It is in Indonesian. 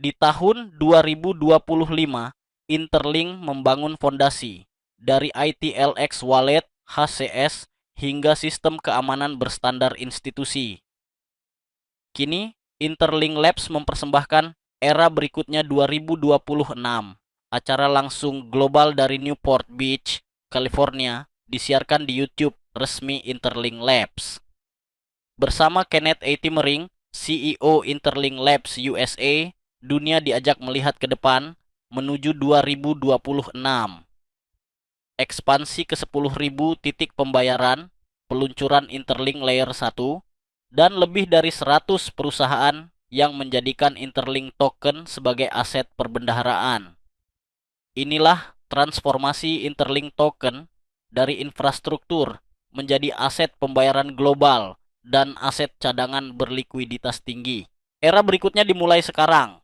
Di tahun 2025, Interlink membangun fondasi dari ITLX Wallet, HCS, hingga sistem keamanan berstandar institusi. Kini, Interlink Labs mempersembahkan era berikutnya 2026. Acara langsung global dari Newport Beach, California, disiarkan di YouTube resmi Interlink Labs. Bersama Kenneth A. Timmering, CEO Interlink Labs USA, dunia diajak melihat ke depan menuju 2026. Ekspansi ke 10.000 titik pembayaran, peluncuran Interlink Layer 1, dan lebih dari 100 perusahaan yang menjadikan Interlink Token sebagai aset perbendaharaan. Inilah transformasi Interlink Token dari infrastruktur menjadi aset pembayaran global dan aset cadangan berlikuiditas tinggi. Era berikutnya dimulai sekarang.